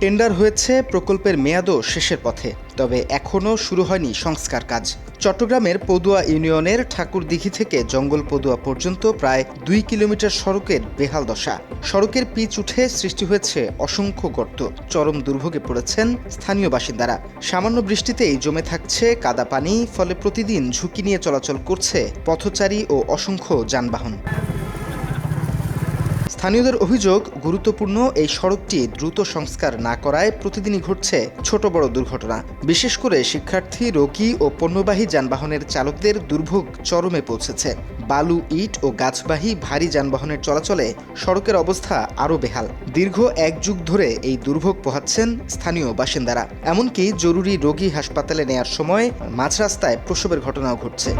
Tender হয়েছে, প্রকল্পের মেয়াদও শেষের পথে, তবে এখনও শুরু হয়নি সংস্কার কাজ। চট্টগ্রামের পদুয়া ইউনিয়নের ঠাকুরদিঘি থেকে জঙ্গল পদুয়া পর্যন্ত প্রায় 2 কিলোমিটার সড়কের বেহাল দশা। সড়কের পিচ উঠে সৃষ্টি হয়েছে অসংখ্য গর্ত। চরম দুর্ভোগে পড়েছেন স্থানীয় বাসিন্দারা। সামান্য বৃষ্টিতেই জমে থাকছে কাদা পানি, ফলে প্রতিদিন ঝুঁকি নিয়ে চলাচল করছে পথচারী ও অসংখ্য যানবাহন। স্থানীয়দের অভিযোগ, গুরুত্বপূর্ণ এই সড়কটি দ্রুত সংস্কার না করায় প্রতিদিনই ঘটছে ছোট বড় দুর্ঘটনা। বিশেষ করে শিক্ষার্থী, রোগী ও পণ্যবাহী যানবাহনের চালকদের দুর্ভোগ চরমে পৌঁছেছে। বালু, ইট ও গাছবাহী ভারী যানবাহনের চলাচলে সড়কের অবস্থা আরও বেহাল। দীর্ঘ 1 যুগ ধরে এই দুর্ভোগ পোহাচ্ছেন স্থানীয় বাসিন্দারা। এমনকি জরুরি রোগী হাসপাতালে নেয়ার সময় মাঝ রাস্তায় প্রসবের ঘটনাও ঘটছে।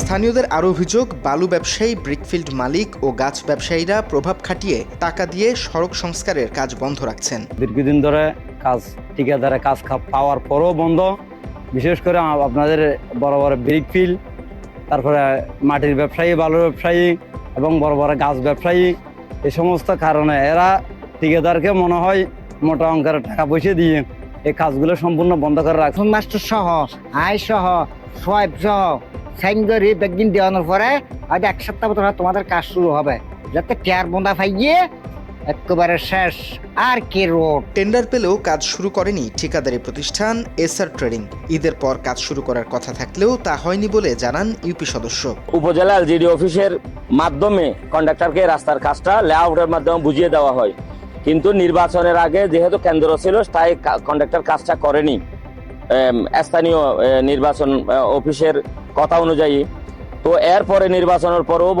স্থানীয়দের আরও অভিযোগ, বালু ব্যবসায়ী, ব্রিকফিল্ড মালিক ও গাছ ব্যবসায়ীরা প্রভাব খাটিয়ে টাকা দিয়ে সড়ক সংস্কারের কাজ বন্ধ রাখছেন। দীর্ঘদিন ধরে কাজ ঠিকাদারে কাজ পাওয়ার পরও বন্ধ। বিশেষ করে আপনাদের বড় বড় ব্রিকফিল্ড, তারপরে মাটির ব্যবসায়ী, বালু ব্যবসায়ী এবং বড় বড় গাছ ব্যবসায়ী, এই সমস্ত কারণে এরা ঠিকাদারকে মনে হয় মোটা অঙ্কের টাকা পয়সা দিয়ে এই কাজগুলো সম্পূর্ণ বন্ধ করে রাখছে। মাস্টার সহ, আয় সহ, সোয়াইব সহ সাইনগরি বেগদিন দেওয়ানোর পরে হয়তো 1 সপ্তাহ পর তোমাদের কাজ শুরু হবে, যাতে টিয়ার বন্ধা পাইয়ে একেবারে শেষ। আর কি রোড টেন্ডার পেলেও কাজ শুরু করেনি ঠিকাদারি প্রতিষ্ঠান এসআর ট্রেডিং। ঈদের পর কাজ শুরু করার কথা থাকলেও তা হয়নি বলে জানান ইউপি সদস্য। উপজেলা এলজিডি অফিসের মাধ্যমে কন্ট্রাক্টরকে রাস্তার কাজটা লেআউটের মাধ্যমে বুঝিয়ে দেওয়া হয়, কিন্তু নির্বাচনের আগে যেহেতু কেন্দ্র ছিল তাই কন্ট্রাক্টর কাজটা করেনি স্থানীয় নির্বাচন অফিসের কথা অনুযায়ী। তো এরপরে নির্বাচনের পরেও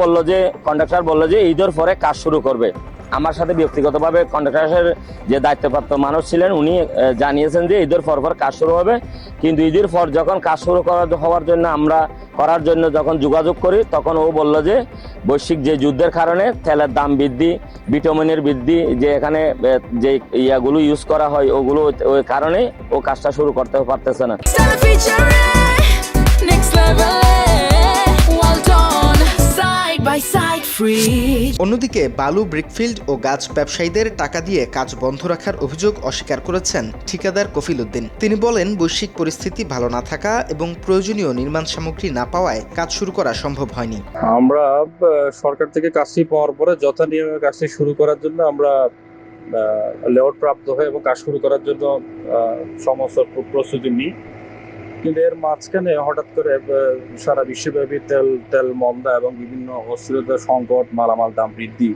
কন্ট্রাক্টর বললো যে ঈদের পরে কাজ শুরু করবে। আমার সাথে ব্যক্তিগতভাবে কন্ট্রাক্টরের যে দায়িত্বপ্রাপ্ত মানুষ ছিলেন উনি জানিয়েছেন যে ঈদের পর কাজ শুরু হবে, কিন্তু ঈদের পর যখন কাজ শুরু করার জন্য যখন যোগাযোগ করি তখন ও বলল যে বৈশ্বিক যে যুদ্ধের কারণে তেলের দাম বৃদ্ধি, ভিটামিনের বৃদ্ধি, যে এখানে যে ইয়াগুলো ইউজ করা হয় ওগুলো ওই কারণে ও কাজটা শুরু করতে পারতেছে না। অন্যদিকে বালু, ব্রিকফিল্ড ও গাছ ব্যবসায়ীদের টাকা দিয়ে কাজ বন্ধ রাখার অভিযোগ অস্বীকার করেছেন ঠিকাদার কফিল উদ্দিন। তিনি বলেন, বৈশ্বিক পরিস্থিতি ভালো না থাকা এবং প্রয়োজনীয় নির্মাণ সামগ্রী না পাওয়ায় কাজ শুরু করা সম্ভব হয়নি। আমরা সরকার থেকে কাজটি পাওয়ার পরে যথানিয়মে কাজটি শুরু করার জন্য আমরা লেআউট প্রাপ্ত হয়ে এবং কাজ শুরু করার জন্য সমস্ত প্রস্তুতি নিই। কিন্তু এর মাঝখানে হঠাৎ করে সারা বিশ্বব্যাপী তেল মন্দা এবং বিভিন্ন অস্থিরতা, সংকট, মালামাল দাম বৃদ্ধি,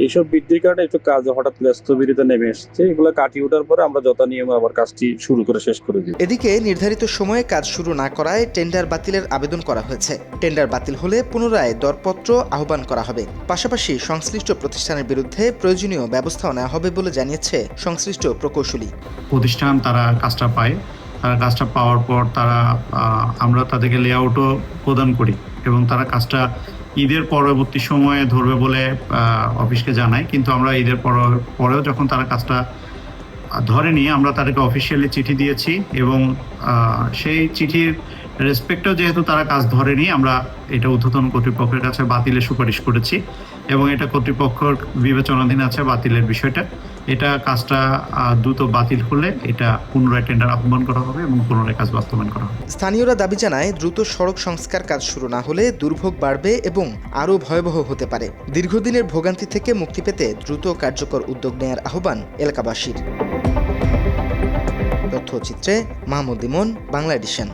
এইসব বৃদ্ধির কারণে একটু কাজ হঠাৎ স্থবিরতা নেমে এসেছে। এগুলো কাটিয়ে ওঠার পরে আমরা যথানিয়মে আবার কাজটি শুরু করে শেষ করে দিই। এদিকে নির্ধারিত সময়ে কাজ শুরু না করায় টেন্ডার বাতিলের আবেদন করা হয়েছে। টেন্ডার বাতিল হলে পুনরায় দরপত্র আহ্বান করা হবে। পাশাপাশি সংশ্লিষ্ট প্রতিষ্ঠানের বিরুদ্ধে প্রয়োজনীয় ব্যবস্থাও নেওয়া হবে বলে জানিয়েছে সংশ্লিষ্ট প্রকৌশলী প্রতিষ্ঠান। তারা কাজটা পায়, তারা কাজটা পাওয়ার পর আমরা তাদেরকে লেআউটও প্রদান করি এবং তারা কাজটা ঈদের পরবর্তী সময়ে ধরবে বলে অফিসকে জানায়। কিন্তু আমরা ঈদের পরেও যখন তারা কাজটা ধরেনি, আমরা তাদেরকে অফিসিয়ালি চিঠি দিয়েছি এবং সেই চিঠির রেসপেক্টেও যেহেতু তারা কাজ ধরেনি, আমরা এটা ঊর্ধ্বতন কর্তৃপক্ষের কাছে বাতিলের সুপারিশ করেছি এবং এটা কর্তৃপক্ষের বিবেচনাধীন আছে বাতিলের বিষয়টা। এটা কাজটা দ্রুত বাতিল হলে এটা পুনরায় টেন্ডার আহ্বান করা হবে এবং পুনরায় কাজ বাস্তবায়ন করা হবে। স্থানীয়রা দাবি জানায়, দ্রুত সড়ক সংস্কার কাজ শুরু না হলে দুর্ভোগ বাড়বে এবং আরও ভয়াবহ হতে পারে। দীর্ঘদিনের ভোগান্তি থেকে মুক্তি পেতে দ্রুত কার্যকর উদ্যোগ নেয়ার আহ্বান এলাকাবাসীর। তথ্যচিত্রে মাহমুদ ইমন, বাংলা এডিশন।